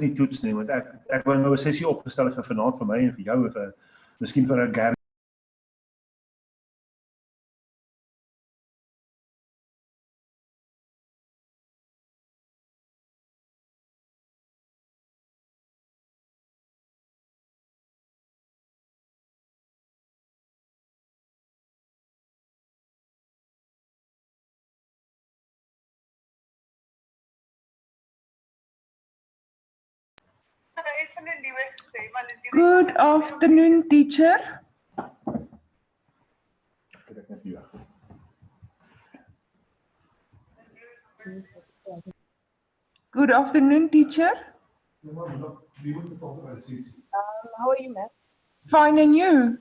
nie toets nie, want ek wou nou 'n sessie opgestel het vir vanaand vir my en vir jou, of miskien vir 'n Gary. Good afternoon, teacher. Good afternoon, teacher. How are you, ma'am? Fine, and you?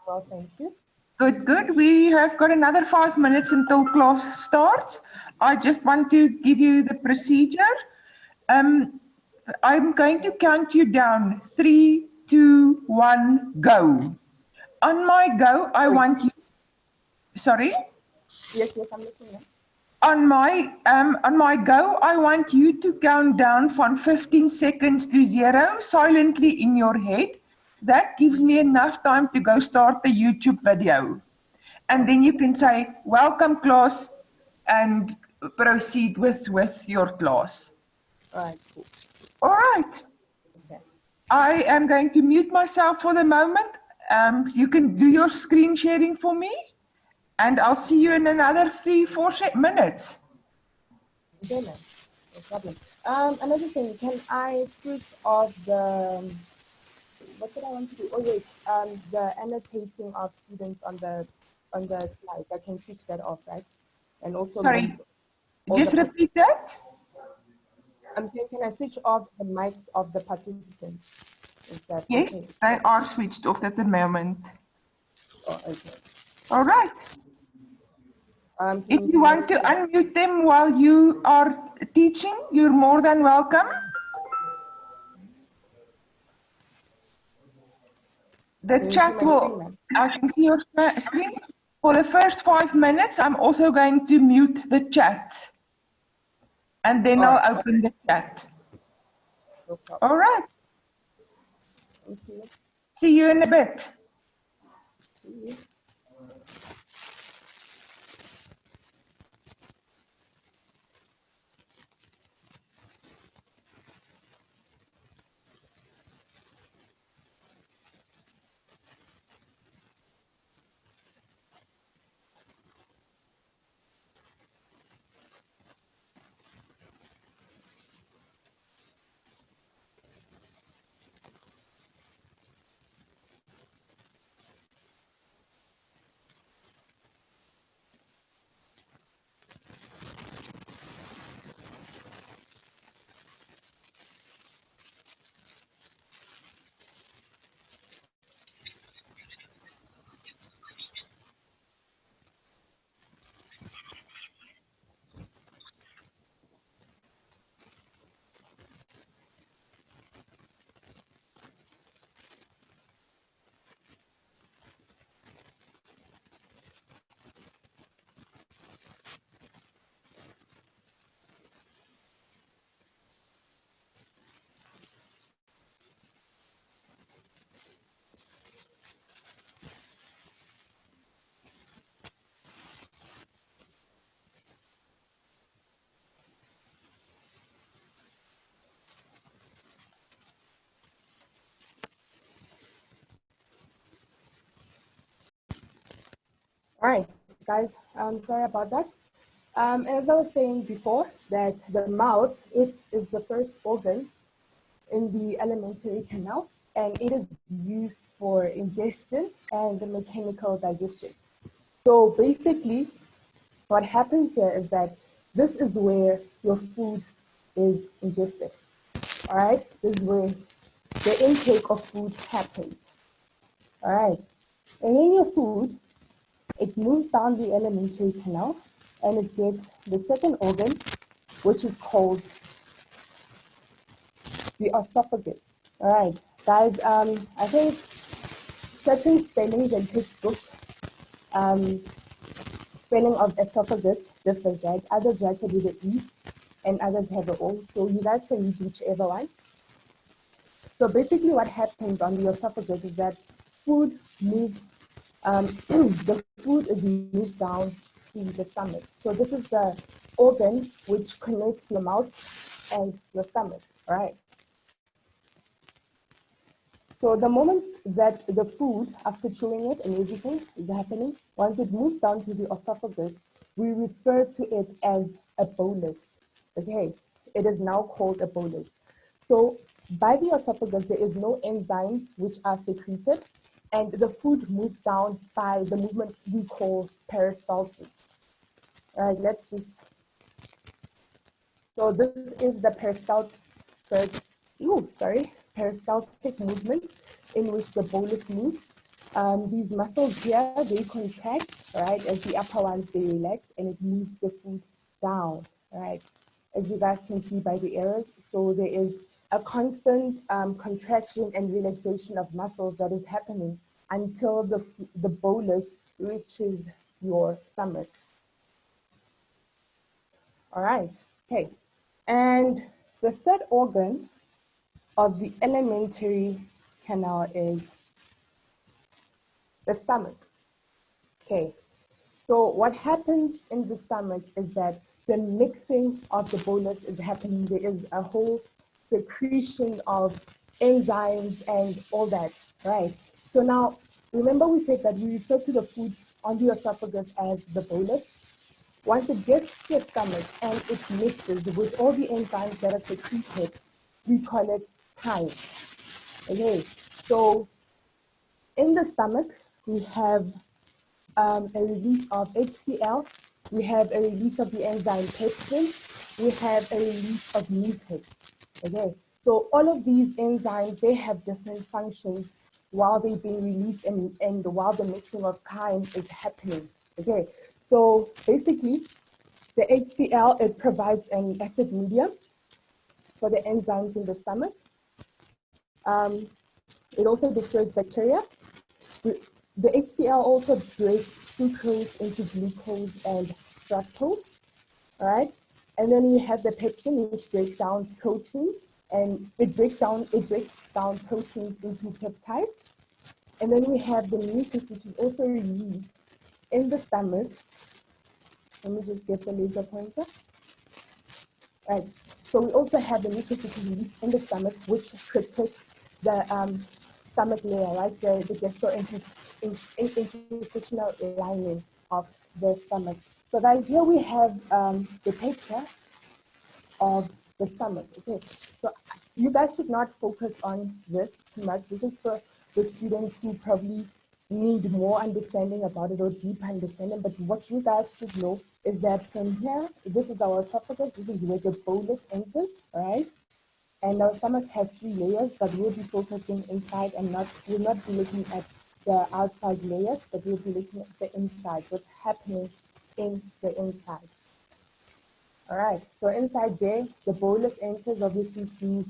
Well, thank you. Good, good. We have got another 5 minutes until class starts. I just want to give you the procedure. I'm going to count you down. 3, 2, 1, go. On my go, I want you. Sorry? Yes, I'm listening. On my go, I want you to count down from 15 seconds to 0 silently in your head. That gives me enough time to go start the YouTube video. And then you can say, welcome class, and proceed with your class. All right, cool. All right. Okay. I am going to mute myself for the moment. You can do your screen sharing for me, and I'll see you in another 3-4 minutes. Okay, ma'am. No problem. Another thing, can I switch off the, what did I want to do? Oh yes, the annotating of students on the slide. I can switch that off, right? And also, sorry, just repeat that. I'm saying, can I switch off the mics of the participants? Is that yes? Okay? They are switched off at the moment. Oh, okay. All right. If you want to unmute them while you are teaching, you're more than welcome. The chat will, I can see your screen. For the first 5 minutes, I'm also going to mute the chat. And then I'll open the chat. No problem. All right. Thank you. See you in a bit. See you. All right, guys, I'm sorry about that. As I was saying before, that the mouth, it is the first organ in the alimentary canal, and it is used for ingestion and the mechanical digestion. So basically, what happens here is that this is where your food is ingested. All right, this is where the intake of food happens. All right, and then your food, it moves down the alimentary canal and it gets the second organ, which is called the esophagus. All right, guys, I think certain spellings and textbook spelling of esophagus differs, right? Others write it with an E, and others have a O. So you guys can use whichever one. So basically what happens on the esophagus is that food moves, the food is moved down to the stomach. So this is the organ which connects your mouth and your stomach, right? So the moment that the food, after chewing it and everything is happening, once it moves down to the esophagus, we refer to it as a bolus. Okay, it is now called a bolus. So by the esophagus, there is no enzymes which are secreted, and the food moves down by the movement we call peristalsis. All right, let's just, so this is the peristaltic movement in which the bolus moves. These muscles here, they contract, right? As the upper ones, they relax, and it moves the food down, right? As you guys can see by the arrows. So there is a constant contraction and relaxation of muscles that is happening until the bolus reaches your stomach. All right, okay. And the third organ of the alimentary canal is the stomach. Okay, so what happens in the stomach is that the mixing of the bolus is happening. There is a whole secretion of enzymes and all that, right? So now, remember we said that we refer to the food on the esophagus as the bolus. Once it gets to your stomach and it mixes with all the enzymes that are secreted, we call it chyme. Okay, so in the stomach, we have a release of HCl, we have a release of the enzyme pepsin, we have a release of mucus. Okay, so all of these enzymes, they have different functions while they're being released and while the mixing of chyme is happening. Okay, so basically, the HCl, it provides an acid medium for the enzymes in the stomach. It also destroys bacteria. The HCl also breaks sucrose into glucose and fructose, all right? And then we have the pepsin, which breaks down proteins, and it breaks down proteins into peptides. And then we have the mucus, which is also released in the stomach. Let me just get the laser pointer. Right. So we also have the mucus, which is released in the stomach, which protects the stomach layer, right? The gastrointestinal lining of the stomach. So guys, here we have the picture of the stomach. Okay, so you guys should not focus on this too much. This is for the students who probably need more understanding about it or deep understanding. But what you guys should know is that from here, this is our esophagus. This is where the bolus enters, right? And our stomach has 3 layers, but we'll be focusing inside and we'll not be looking at the outside layers, but we'll be looking at the inside. What's happening in the inside. All right, so inside there, the bolus enters obviously through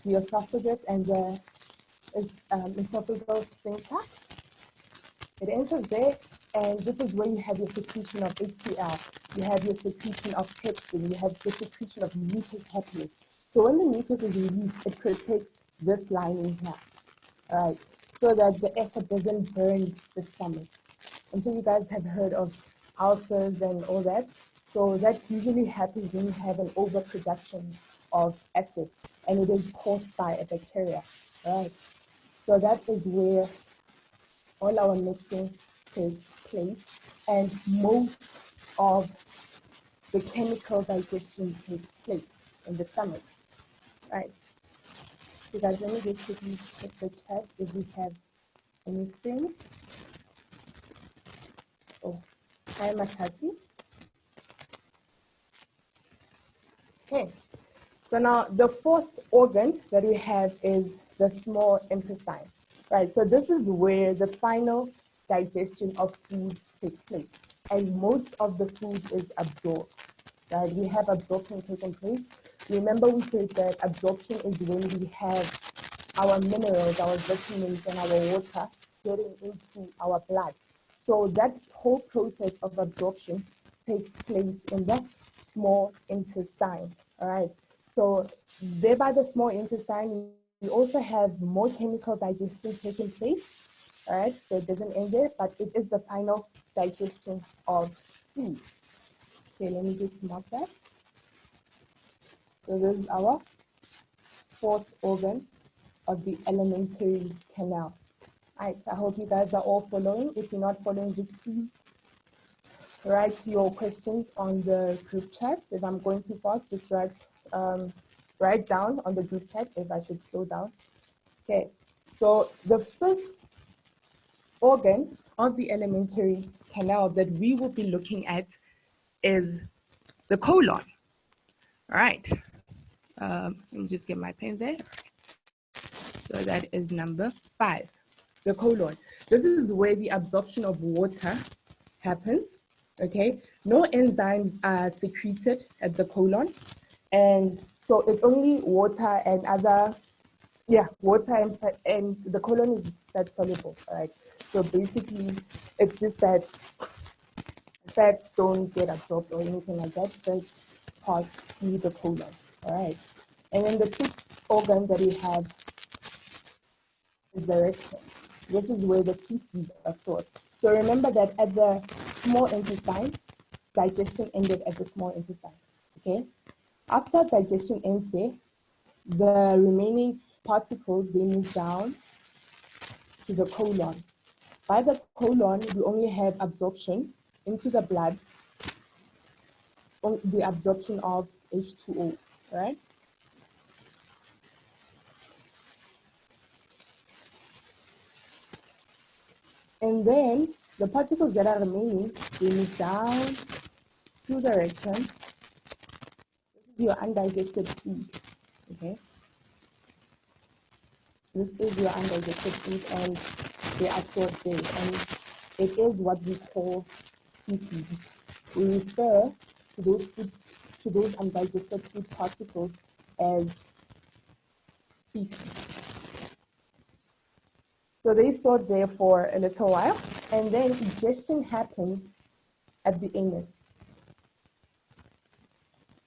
the esophagus and the esophageal sphincter. It enters there, and this is where you have your secretion of HCl, you have your secretion of pepsin, you have the secretion of mucus happening. So when the mucus is released, it protects this lining here, all right, so that the acid doesn't burn the stomach. I'm sure you guys have heard of ulcers and all that. So that usually happens when you have an overproduction of acid, and it is caused by a bacteria, all right? So that is where all our mixing takes place, and most of the chemical digestion takes place in the stomach, right? So guys, let me just quickly check the chat if we have anything. Oh, hi Makati. Okay, so now the fourth organ that we have is the small intestine, right? So this is where the final digestion of food takes place, and most of the food is absorbed, right? We have absorption taking place. Remember we said that absorption is when we have our minerals, our vitamins, and our water getting into our blood. So that whole process of absorption takes place in the small intestine, All right. So there by the small intestine, we also have more chemical digestion taking place. All right. So it doesn't end there, but it is the final digestion of food. Okay, let me just mark that. So this is our fourth organ of the alimentary canal. All right, I hope you guys are all following. If you're not following, just please write your questions on the group chat. If I'm going too fast, just write down on the group chat if I should slow down. Okay, so the fifth organ of the alimentary canal that we will be looking at is the colon. All right, let me just get my pen there. So that is number 5, the colon. This is where the absorption of water happens, okay? No enzymes are secreted at the colon. And so it's only water and other, water and the colon is fat soluble, all right? So basically, it's just that fats don't get absorbed or anything like that. Fats pass through the colon, all right? And then the 6th organ that we have is the rectum. This is where the feces are stored. So remember that at the small intestine, digestion ended at the small intestine, okay? After digestion ends there, the remaining particles, they move down to the colon. By the colon, we only have absorption into the blood, the absorption of H2O, right? And then the particles that are remaining, they move down to the rectum. This is your undigested food, okay? This is your undigested food and they are stored there. And it is what we call feces. We refer to those undigested food particles as feces. So they stored there for a little while, and then digestion happens at the anus.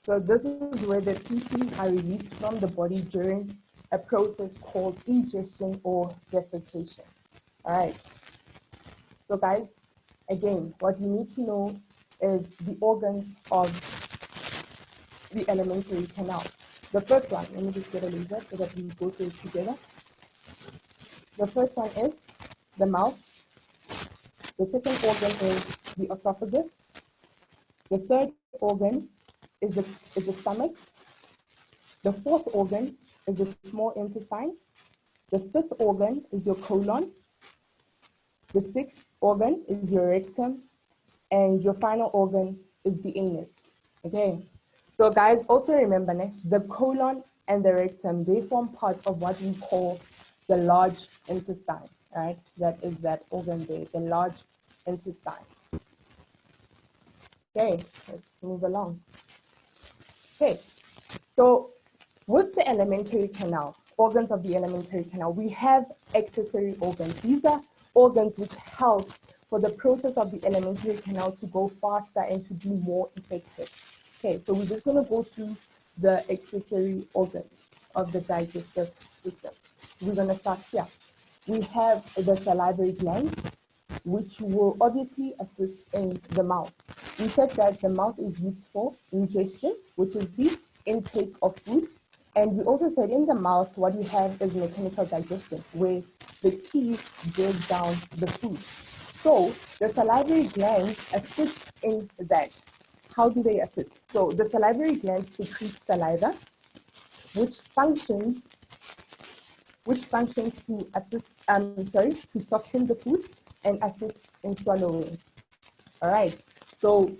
So this is where the feces are released from the body during a process called digestion or defecation. All right. So guys, again, what you need to know is the organs of the alimentary canal. The first one, let me just get a laser so that we go through it together. The first one is the mouth. The second organ is the esophagus. The third organ is the stomach. The fourth organ is the small intestine. The fifth organ is your colon. The sixth organ is your rectum. And your final organ is the anus. Okay. So guys, also remember, the colon and the rectum, they form part of what we call the large intestine, right? That is that organ there, the large intestine. Okay, let's move along. Okay, so with the alimentary canal, organs of the alimentary canal, we have accessory organs. These are organs which help for the process of the alimentary canal to go faster and to be more effective. Okay, so we're just going to go through the accessory organs of the digestive system. We're going to start here. We have the salivary glands, which will obviously assist in the mouth. We said that the mouth is used for ingestion, which is the intake of food. And we also said in the mouth, what we have is mechanical digestion, where the teeth break down the food. So the salivary glands assist in that. How do they assist? So the salivary glands secrete saliva, which functions to assist, to soften the food and assists in swallowing. All right. So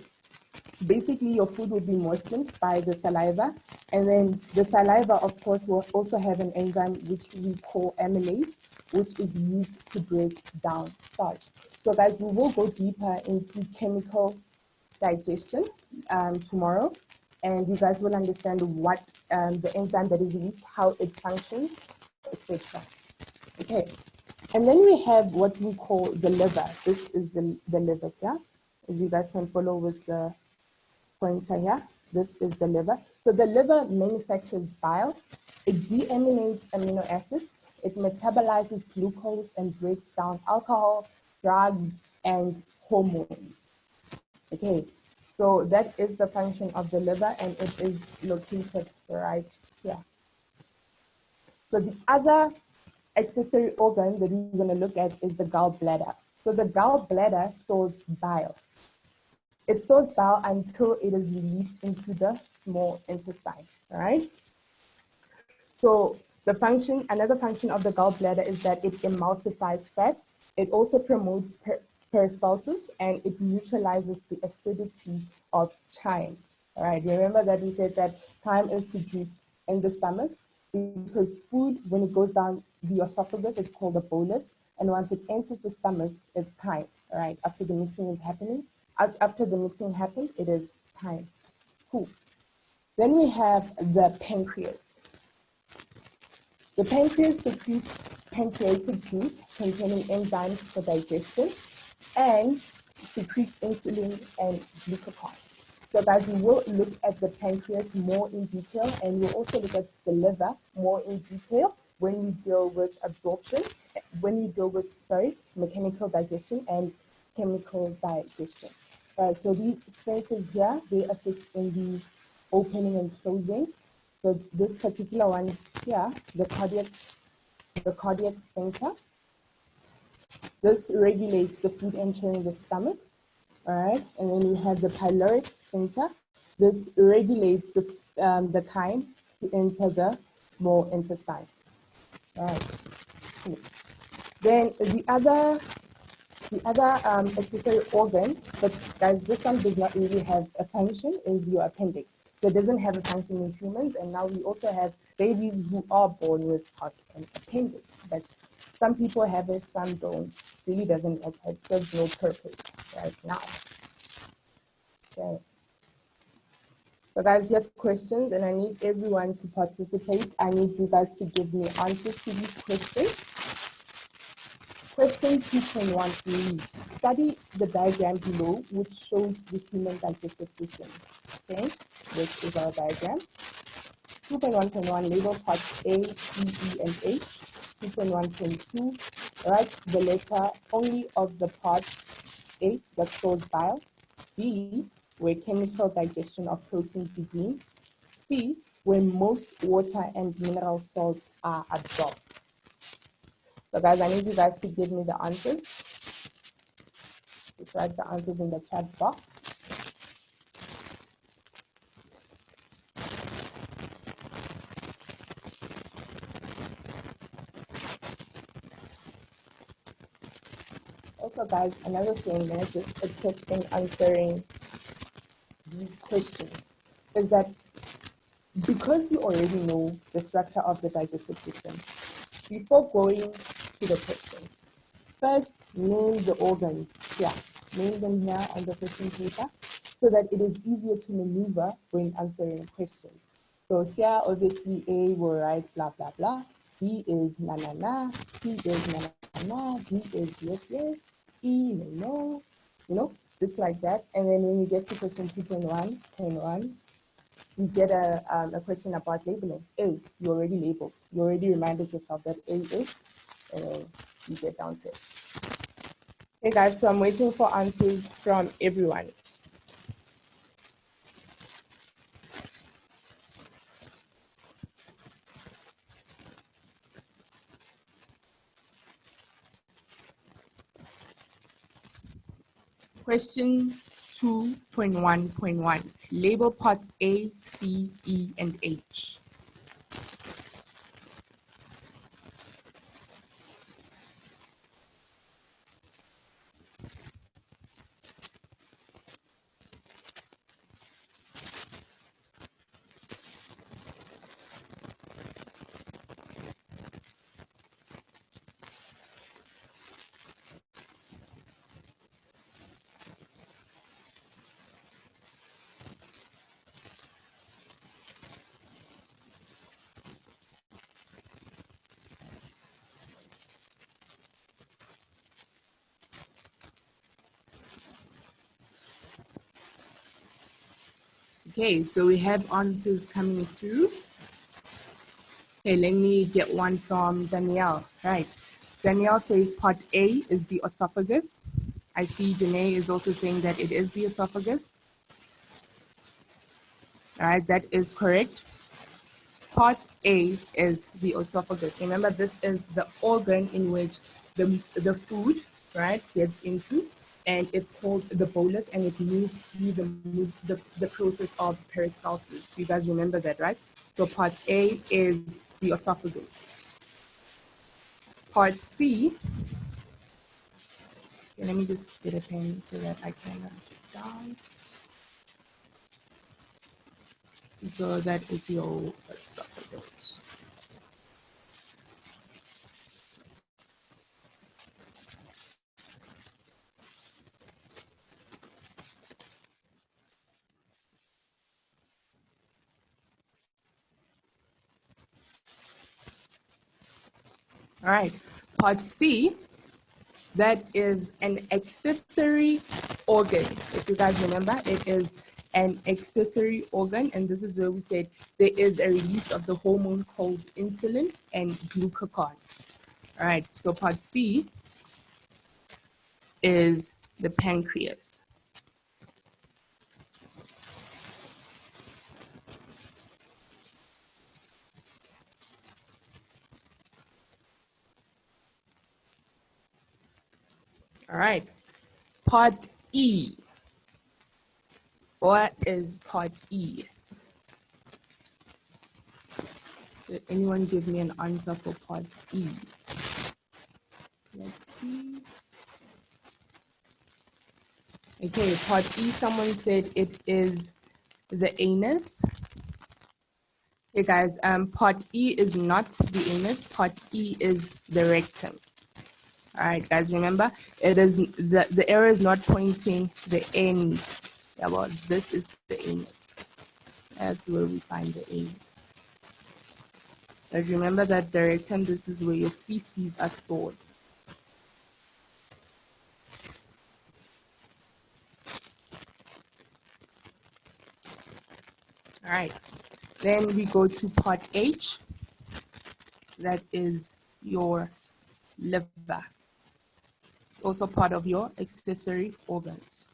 basically your food will be moistened by the saliva, and then the saliva, of course, will also have an enzyme which we call amylase, which is used to break down starch. So guys, we will go deeper into chemical digestion tomorrow, and you guys will understand what the enzyme that is used, how it functions, etc. Okay, and then we have what we call the liver. This is the liver, yeah? As you guys can follow with the pointer here. This is the liver. So the liver manufactures bile. It deaminates amino acids. It metabolizes glucose and breaks down alcohol, drugs, and hormones. Okay, so that is the function of the liver, and it is located right here. So the other accessory organ that we're going to look at is the gallbladder. So the gallbladder stores bile. It stores bile until it is released into the small intestine, all right? So the function, another function of the gallbladder is that it emulsifies fats. It also promotes peristalsis, and it neutralizes the acidity of chyme. All right, remember that we said that chyme is produced in the stomach because food, when it goes down the esophagus, it's called a bolus. And once it enters the stomach, it's chyme, all right? After the mixing is happening, after the mixing happened, it is chyme. Cool. Then we have the pancreas. The pancreas secretes pancreatic juice containing enzymes for digestion and secretes insulin and glucagon. So guys, we will look at the pancreas more in detail, and we'll also look at the liver more in detail when we deal with absorption, when we deal with, mechanical digestion and chemical digestion. So these sphincters here, they assist in the opening and closing. So this particular one here, the cardiac sphincter, this regulates the food entering the stomach, all right? And then we have the pyloric sphincter. This regulates the chyme to enter the small intestine, all right? Then the other accessory organ, but guys, this one does not really have a function, is your appendix. So it doesn't have a function in humans, and now we also have babies who are born with an appendix, but some people have it, some don't. Really doesn't matter. It serves no purpose right now. Okay. So guys, here's questions, and I need everyone to participate. I need you guys to give me answers to these questions. Question 2.1, please. Study the diagram below, which shows the human digestive system. Okay, this is our diagram. 2.1.1, label parts A, C, E, and H. 2.1.2, write the letter only of the part A that stores bile. B, where chemical digestion of protein begins. C, where most water and mineral salts are absorbed. So guys, I need you guys to give me the answers. Just write the answers in the chat box. Also guys, another thing that just assist in answering these questions is that because you already know the structure of the digestive system, before going to the questions, first name the organs here. Name them here on the question paper so that it is easier to maneuver when answering questions. So here, obviously, A will write blah, blah, blah. B is na, na, na. C is na, na, na. D is yes, yes. E, no, no. You know, just like that. And then when you get to question 2.1, you get a question about labeling. A, you already labeled. You already reminded yourself that A is, and then you get down to it. Hey guys, so I'm waiting for answers from everyone. Question 2.1.1. Label parts A, C, E, and H. Okay, so we have answers coming through. Okay, let me get one from Danielle. Right. Danielle says part A is the esophagus. I see Janae is also saying that it is the esophagus. All right, that is correct. Part A is the esophagus. Remember, this is the organ in which the food, right, gets into, and it's called the bolus, and it moves through the process of peristalsis. You guys remember that, right? So part A is the esophagus. Part C, okay, let me just get a pen so that I can write it down. So that is your esophagus. All right, part C, that is an accessory organ. If you guys remember, it is an accessory organ, and this is where we said there is a release of the hormone called insulin and glucagon. All right, so part C is the pancreas. All right, part E. What is part E? Did anyone give me an answer for part E? Let's see. Okay, part E, someone said it is the anus. Okay, guys, part E is not the anus. Part E is the rectum. All right, guys, remember, it is the arrow is not pointing the end. Yeah, well, this is the anus. That's where we find the anus. But remember that the rectum, this is where your feces are stored. All right, then we go to part H. That is your liver. It's also part of your accessory organs.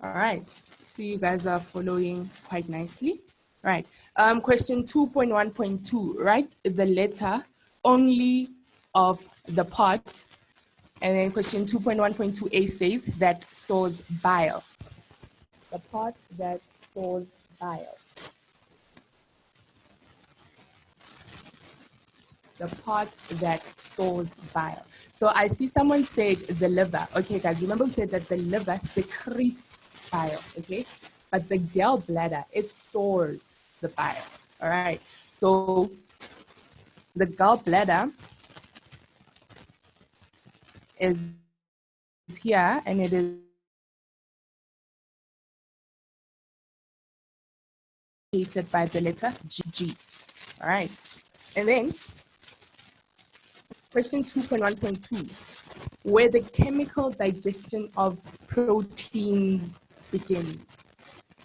All right, so you guys are following quite nicely. All right, question 2.1.2, write the letter only of the part. And then question 2.1.2a says that stores bile. The part that stores bile. The part that stores bile. So I see someone said the liver. Okay, guys, remember we said that the liver secretes bile, okay? But the gallbladder, it stores the bile, all right? So the gallbladder is here, and it is indicated by the letter G. All right, and then question 2.1.2, where the chemical digestion of protein begins.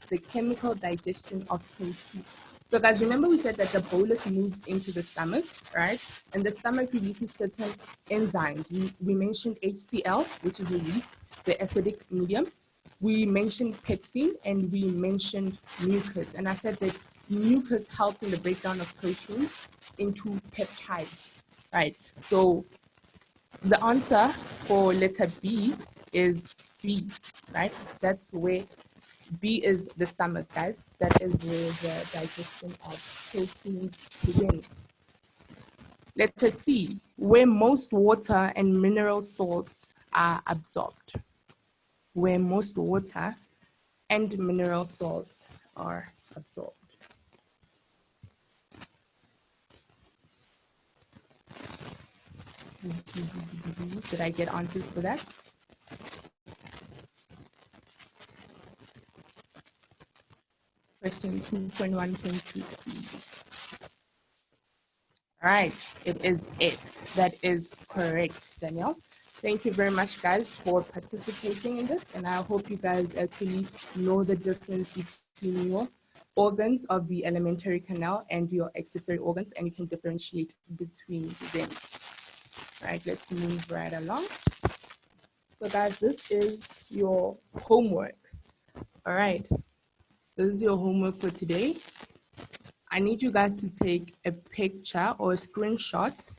The chemical digestion of protein. So guys, remember we said that the bolus moves into the stomach, right? And the stomach releases certain enzymes. We mentioned HCl, which is released, the acidic medium. We mentioned pepsin, and we mentioned mucus. And I said that mucus helps in the breakdown of proteins into peptides, right? So the answer for letter B is B, right? That's where B is the stomach, guys. That is where the digestion of protein begins. Letter C, where most water and mineral salts are absorbed. Where most water and mineral salts are absorbed. Did I get answers for that? Question 2.1.2c. All right, it is it. That is correct, Danielle. Thank you very much, guys, for participating in this. And I hope you guys actually know the difference between your organs of the alimentary canal and your accessory organs, and you can differentiate between them. All right, let's move right along. So guys, this is your homework. All right, this is your homework for today. I need you guys to take a picture or a screenshot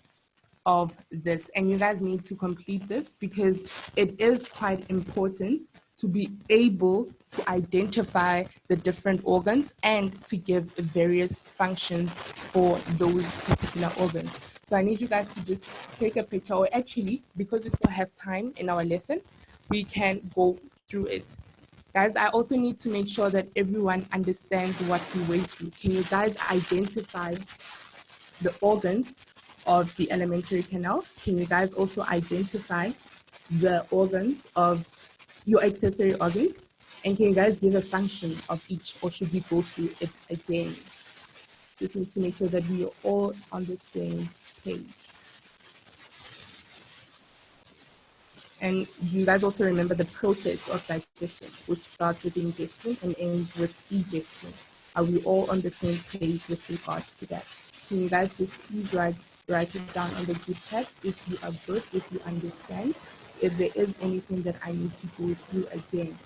of this, and you guys need to complete this because it is quite important to be able to identify the different organs and to give various functions for those particular organs. So I need you guys to just take a picture, or actually, because we still have time in our lesson, we can go through it. Guys, I also need to make sure that everyone understands what we went through. Can you guys identify the organs of the alimentary canal? Can you guys also identify the organs of your accessory organs? And can you guys give a function of each, or should we go through it again? Just need to make sure that we are all on the same page. And you guys also remember the process of digestion, which starts with ingestion and ends with digestion. Are we all on the same page with regards to that? Can you guys just please write it down on the group chat if you are good, if you understand, if there is anything that I need to go through again.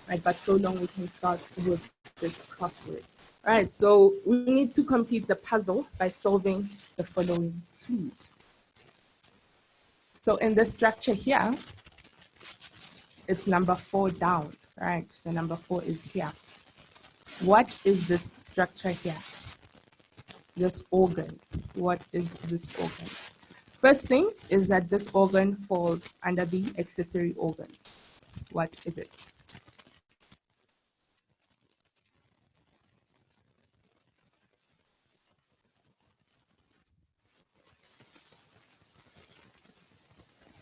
Right, but so long we can start with this crossword. All right, so we need to complete the puzzle by solving the following clues. So in this structure here, it's number 4 down, right? So number 4 is here. What is this structure here? This organ. What is this organ? First thing is that this organ falls under the accessory organs. What is it?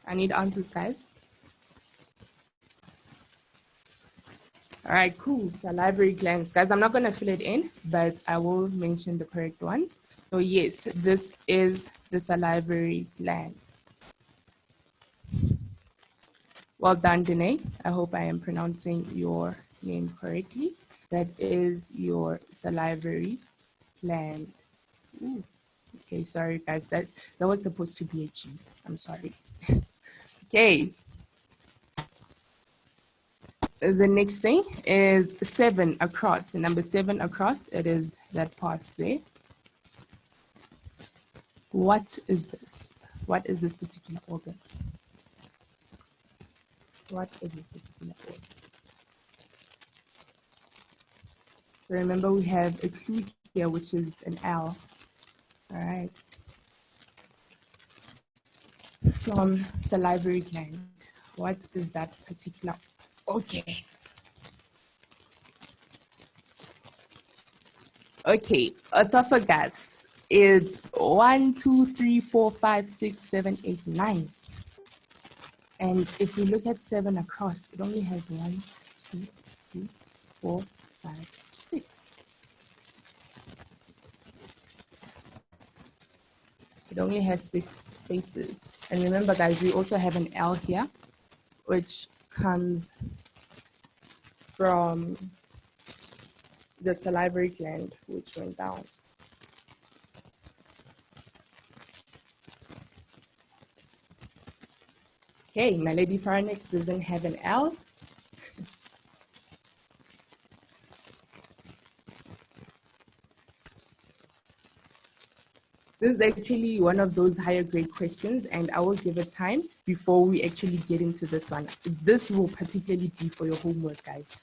I need answers, guys. All right, cool. Salivary glands. Guys, I'm not going to fill it in, but I will mention the correct ones. So yes, this is the salivary gland. Well done, Danae. I hope I am pronouncing your name correctly. That is your salivary gland. Ooh. Okay, sorry, guys. That was supposed to be a G. I'm sorry. Okay. The next thing is 7 across. The number 7 across, it is that part there. What is this? What is this particular organ? What is this particular organ? So remember, we have a clue here, which is an L. All right. From salivary gland. What is that particular? Okay. Okay, esophagus is 1, 2, 3, 4, 5, 6, 7, 8, 9. And if we look at 7 across, it only has 1, 2, 3, 4, 5, 6. It only has 6 spaces. And remember, guys, we also have an L here, which comes from the salivary gland, which went down. Okay, my lady pharynx doesn't have an L. This is actually one of those higher grade questions, and I will give it time before we actually get into this one. This will particularly be for your homework, guys.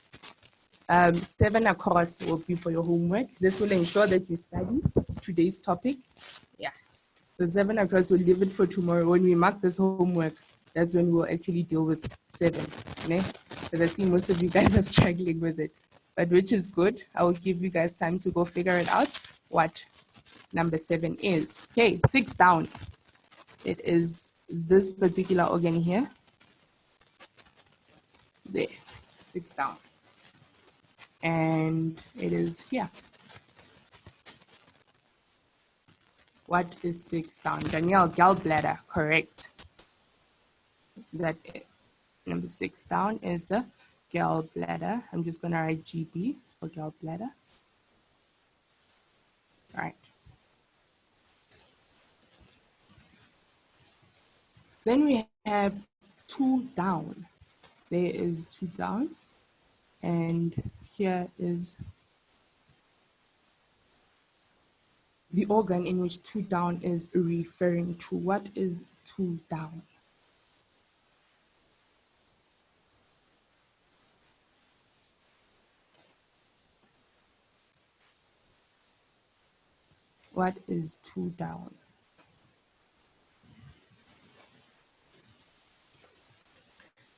7 across will be for your homework. This will ensure that you study today's topic. Yeah. So 7 across, we'll leave it for tomorrow. When we mark this homework, that's when we'll actually deal with 7. Because I see most of you guys are struggling with it. But which is good. I will give you guys time to go figure it out what number 7 is. Okay, 6 down. It is this particular organ here. There, 6 down. And it is here. What is 6 down? Danielle, gallbladder, correct. That is. Number 6 down is the gallbladder. I'm just going to write GB for gallbladder. All right. Then we have 2 down. There is 2 down. And here is the organ in which 2 down is referring to. What is 2 down? What is 2 down?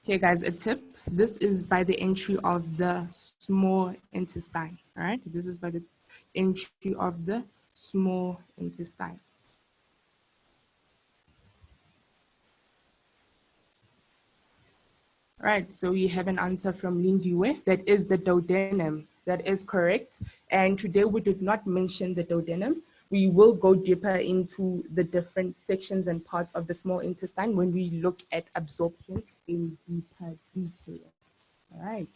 Okay, guys, a tip. This is by the entry of the small intestine. All right, this is by the entry of the small intestine. All right, so we have an answer from Lindiwe. That is the duodenum. That is correct. And today we did not mention the duodenum. We will go deeper into the different sections and parts of the small intestine when we look at absorption in deeper detail. All right,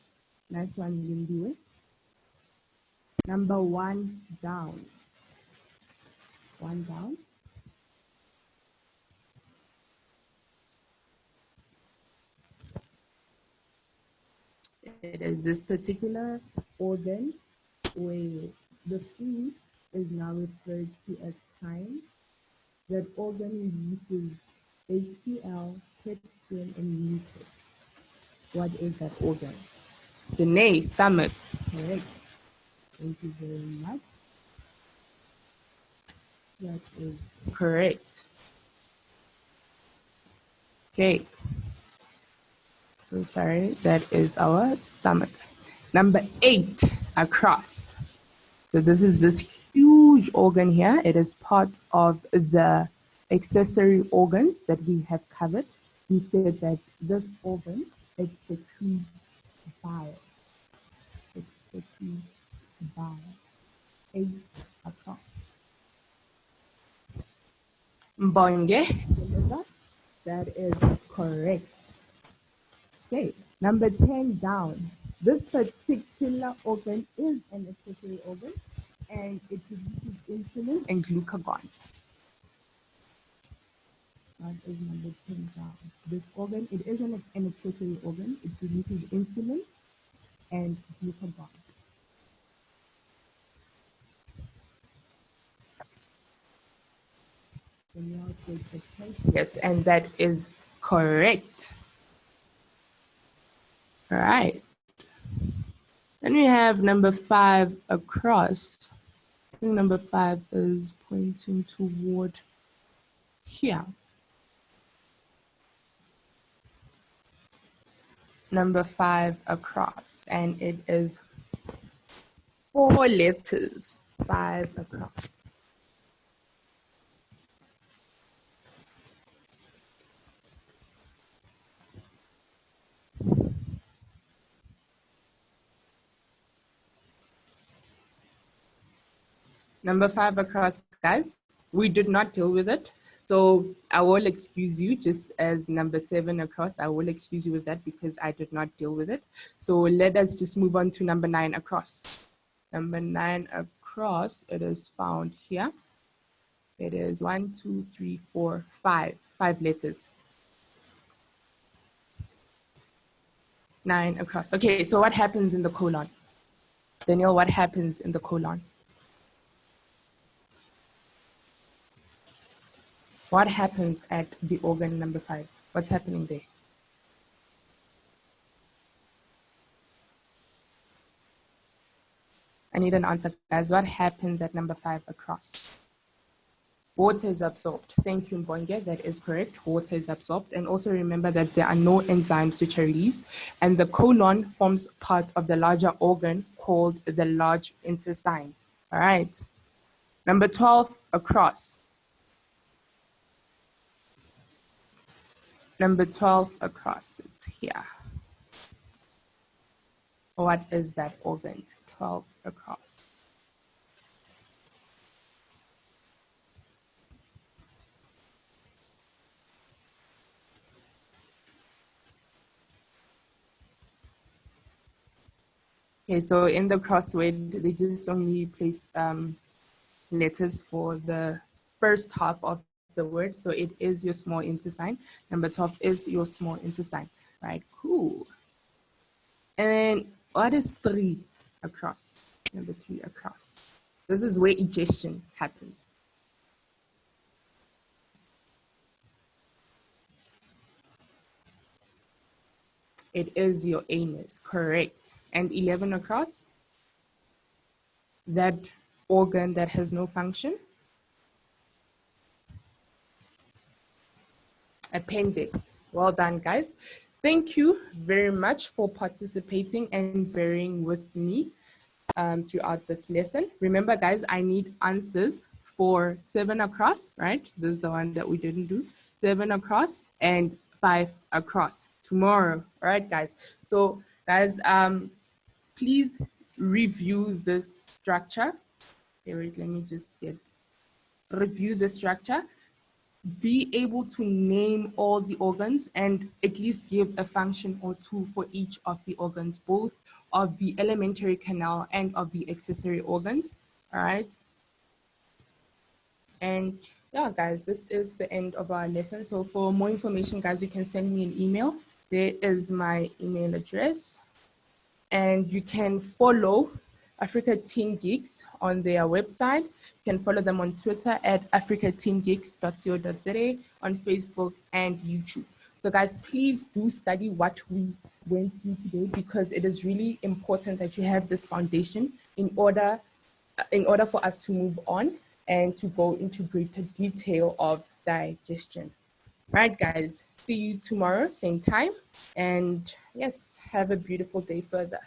nice one, Lindiwe. Number 1 down. 1 down. It is this particular organ where the food is now referred to as chyme. That organ releases HCl, trypsin, and mucus. What is that organ? Janae, stomach. Correct. Thank you very much. That is correct. Okay. So sorry, that is our stomach. Number 8, across. So this is this huge organ here. It is part of the accessory organs that we have covered. We said that this organ, it secretes bile. It secretes bile. 8 across. Mbonge, that is correct. Okay, number 10 down. This particular organ is an accessory organ and it produces insulin and glucagon. That is number 10 down. This organ, it is an accessory organ. It produces insulin and glucagon. Yes, and that is correct. All right. Then we have number 5 across. I think number 5 is pointing toward here. Number 5 across, and it is 4 letters. 5 across. Number 5 across, guys. We did not deal with it. So I will excuse you, just as number 7 across, I will excuse you with that because I did not deal with it. So let us just move on to number 9 across. Number 9 across, it is found here. It is 1, 2, 3, 4, 5. 5 letters. 9 across. Okay, so what happens in the colon? Daniel, what happens in the colon? What happens at the organ number 5? What's happening there? I need an answer, guys. What happens at number 5 across? Water is absorbed. Thank you, Mbonge. That is correct. Water is absorbed. And also remember that there are no enzymes which are released. And the colon forms part of the larger organ called the large intestine. All right. Number 12, across. Number 12 across, it's here. What is that organ? 12 across. Okay, so in the crossword, they just only placed letters for the first half of the word. So it is your small intestine. Number 12 is your small intestine. Right, cool. And then what is 3 across? Number 3 across. This is where digestion happens. It is your anus, correct. And 11 across, that organ that has no function. Appendix. Well done, guys. Thank you very much for participating and bearing with me throughout this lesson. Remember, guys, I need answers for 7 across, right? This is the one that we didn't do. 7 across and 5 across tomorrow. All right, guys. So, guys, please review this structure. Okay, wait, let me just review the structure. Be able to name all the organs and at least give a function or two for each of the organs, both of the alimentary canal and of the accessory organs. All right. And yeah, guys, this is the end of our lesson. So for more information, guys, you can send me an email. There is my email address. And you can follow Africa Teen Geeks on their website. You can follow them on Twitter at africateengeeks.co.za, on Facebook and YouTube. So guys, please do study what we went through today, because it is really important that you have this foundation in order for us to move on and to go into greater detail of digestion. Right, guys, see you tomorrow, same time. And yes, have a beautiful day further.